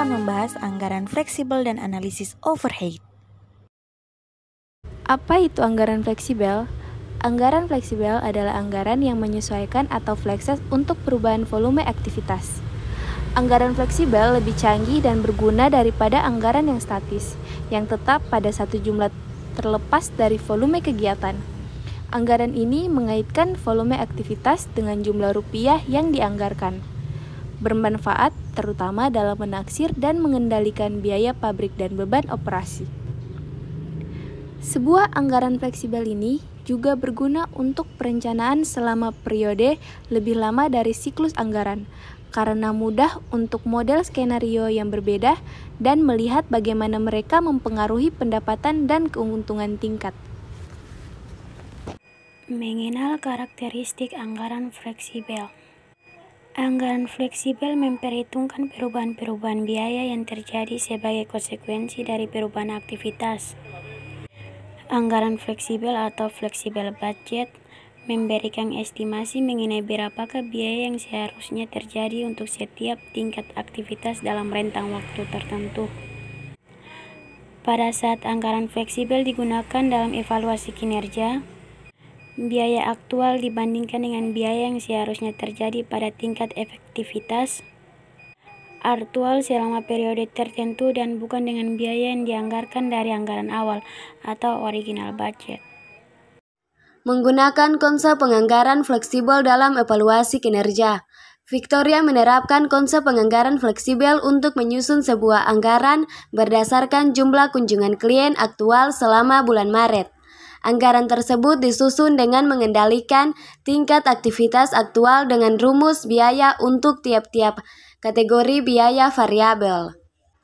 akan membahas anggaran fleksibel dan analisis overhead. Apa itu anggaran fleksibel? Anggaran fleksibel adalah anggaran yang menyesuaikan atau flexes untuk perubahan volume aktivitas. Anggaran fleksibel lebih canggih dan berguna daripada anggaran yang statis, yang tetap pada satu jumlah terlepas dari volume kegiatan. Anggaran ini mengaitkan volume aktivitas dengan jumlah rupiah yang dianggarkan. Bermanfaat terutama dalam menaksir dan mengendalikan biaya pabrik dan beban operasi. Sebuah anggaran fleksibel ini juga berguna untuk perencanaan selama periode lebih lama dari siklus anggaran, karena mudah untuk model skenario yang berbeda dan melihat bagaimana mereka mempengaruhi pendapatan dan keuntungan tingkat. Mengenal karakteristik anggaran fleksibel. Anggaran fleksibel memperhitungkan perubahan-perubahan biaya yang terjadi sebagai konsekuensi dari perubahan aktivitas. Anggaran fleksibel atau fleksibel budget memberikan estimasi mengenai berapakah biaya yang seharusnya terjadi untuk setiap tingkat aktivitas dalam rentang waktu tertentu. Pada saat anggaran fleksibel digunakan dalam evaluasi kinerja, biaya aktual dibandingkan dengan biaya yang seharusnya terjadi pada tingkat efektivitas aktual selama periode tertentu dan bukan dengan biaya yang dianggarkan dari anggaran awal atau original budget. Menggunakan konsep penganggaran fleksibel dalam evaluasi kinerja. Victoria menerapkan konsep penganggaran fleksibel untuk menyusun sebuah anggaran berdasarkan jumlah kunjungan klien aktual selama bulan Maret. Anggaran tersebut disusun dengan mengendalikan tingkat aktivitas aktual dengan rumus biaya untuk tiap-tiap kategori biaya variabel.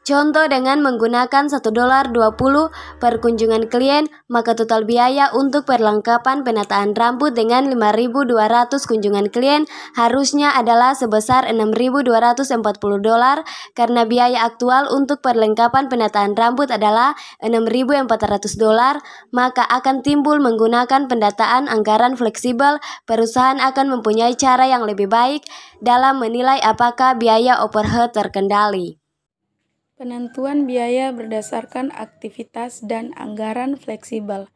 Contoh, dengan menggunakan $1.20 per kunjungan klien, maka total biaya untuk perlengkapan penataan rambut dengan 5.200 kunjungan klien harusnya adalah sebesar $6.240 karena biaya aktual untuk perlengkapan penataan rambut adalah $6.400, maka akan timbul menggunakan pendataan anggaran fleksibel. Perusahaan akan mempunyai cara yang lebih baik dalam menilai apakah biaya overhead terkendali. Penentuan biaya berdasarkan aktivitas dan anggaran fleksibel.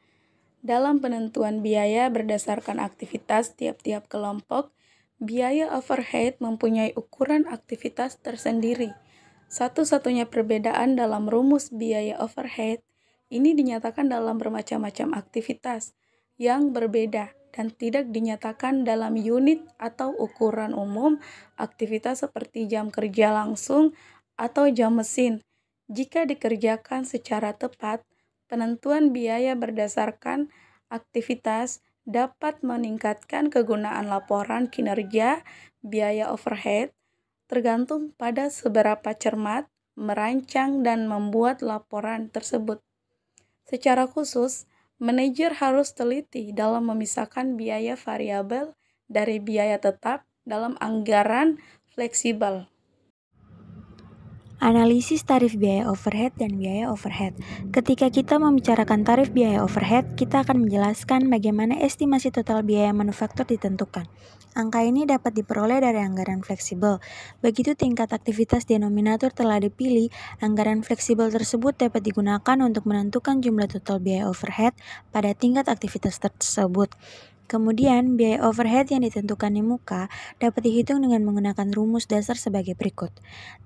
Dalam penentuan biaya berdasarkan aktivitas tiap-tiap kelompok, biaya overhead mempunyai ukuran aktivitas tersendiri. Satu-satunya perbedaan dalam rumus biaya overhead ini dinyatakan dalam bermacam-macam aktivitas yang berbeda dan tidak dinyatakan dalam unit atau ukuran umum aktivitas seperti jam kerja langsung atau jam mesin. Jika dikerjakan secara tepat, penentuan biaya berdasarkan aktivitas dapat meningkatkan kegunaan laporan kinerja biaya overhead tergantung pada seberapa cermat merancang dan membuat laporan tersebut. Secara khusus, manajer harus teliti dalam memisahkan biaya variabel dari biaya tetap dalam anggaran fleksibel. Analisis tarif biaya overhead dan biaya overhead. Ketika kita membicarakan tarif biaya overhead, kita akan menjelaskan bagaimana estimasi total biaya manufaktur ditentukan. Angka ini dapat diperoleh dari anggaran fleksibel. Begitu tingkat aktivitas denominator telah dipilih, anggaran fleksibel tersebut dapat digunakan untuk menentukan jumlah total biaya overhead pada tingkat aktivitas tersebut. Kemudian, biaya overhead yang ditentukan di muka dapat dihitung dengan menggunakan rumus dasar sebagai berikut.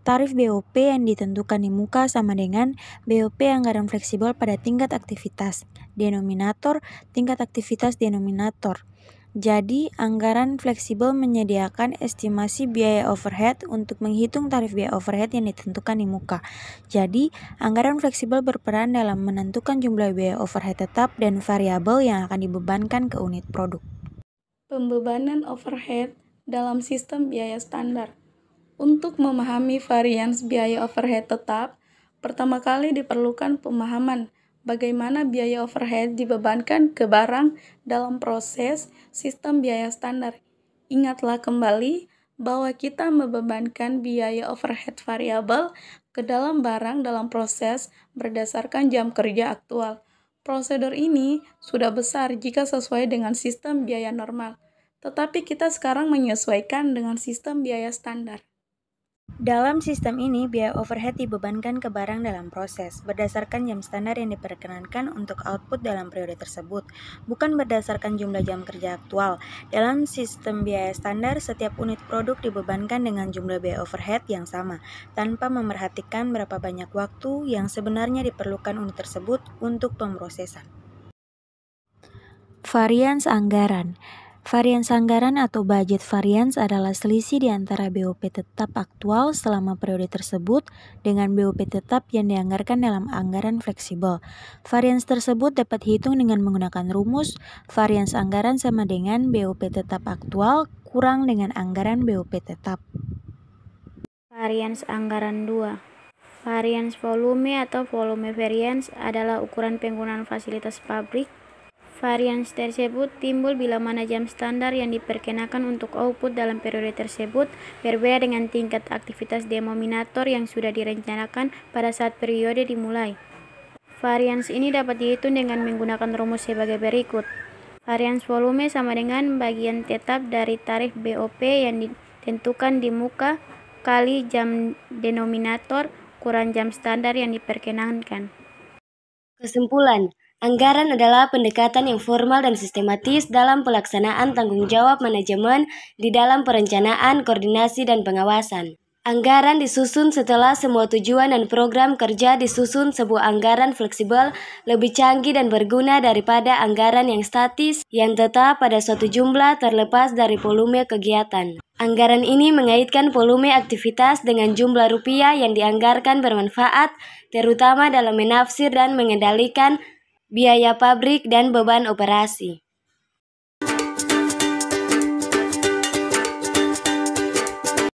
Tarif BOP yang ditentukan di muka sama dengan BOP anggaran fleksibel pada tingkat aktivitas denominator tingkat aktivitas denominator. Jadi, anggaran fleksibel menyediakan estimasi biaya overhead untuk menghitung tarif biaya overhead yang ditentukan di muka. Jadi, anggaran fleksibel berperan dalam menentukan jumlah biaya overhead tetap dan variabel yang akan dibebankan ke unit produk. Pembebanan overhead dalam sistem biaya standar. Untuk memahami varians biaya overhead tetap, pertama kali diperlukan pemahaman bagaimana biaya overhead dibebankan ke barang dalam proses sistem biaya standar. Ingatlah kembali bahwa kita membebankan biaya overhead variabel ke dalam barang dalam proses berdasarkan jam kerja aktual. Prosedur ini sudah besar jika sesuai dengan sistem biaya normal, tetapi kita sekarang menyesuaikan dengan sistem biaya standar. Dalam sistem ini, biaya overhead dibebankan ke barang dalam proses, berdasarkan jam standar yang diperkenankan untuk output dalam periode tersebut, bukan berdasarkan jumlah jam kerja aktual. Dalam sistem biaya standar, setiap unit produk dibebankan dengan jumlah biaya overhead yang sama, tanpa memerhatikan berapa banyak waktu yang sebenarnya diperlukan unit tersebut untuk pemrosesan. Varians anggaran. Varians anggaran atau budget variance adalah selisih di antara BOP tetap aktual selama periode tersebut dengan BOP tetap yang dianggarkan dalam anggaran fleksibel. Varians tersebut dapat dihitung dengan menggunakan rumus varians anggaran sama dengan BOP tetap aktual kurang dengan anggaran BOP tetap. Varians anggaran 2. Varians volume atau volume variance adalah ukuran penggunaan fasilitas pabrik. Varians tersebut timbul bila mana jam standar yang diperkenakan untuk output dalam periode tersebut berbeda dengan tingkat aktivitas denominator yang sudah direncanakan pada saat periode dimulai. Varians ini dapat dihitung dengan menggunakan rumus sebagai berikut. Varians volume sama dengan bagian tetap dari tarif BOP yang ditentukan di muka kali jam denominator kurang jam standar yang diperkenankan. Kesimpulan, anggaran adalah pendekatan yang formal dan sistematis dalam pelaksanaan tanggung jawab manajemen di dalam perencanaan, koordinasi, dan pengawasan. Anggaran disusun setelah semua tujuan dan program kerja disusun. Sebuah anggaran fleksibel lebih canggih dan berguna daripada anggaran yang statis yang tetap pada suatu jumlah terlepas dari volume kegiatan. Anggaran ini mengaitkan volume aktivitas dengan jumlah rupiah yang dianggarkan bermanfaat, terutama dalam menafsir dan mengendalikan biaya pabrik dan beban operasi.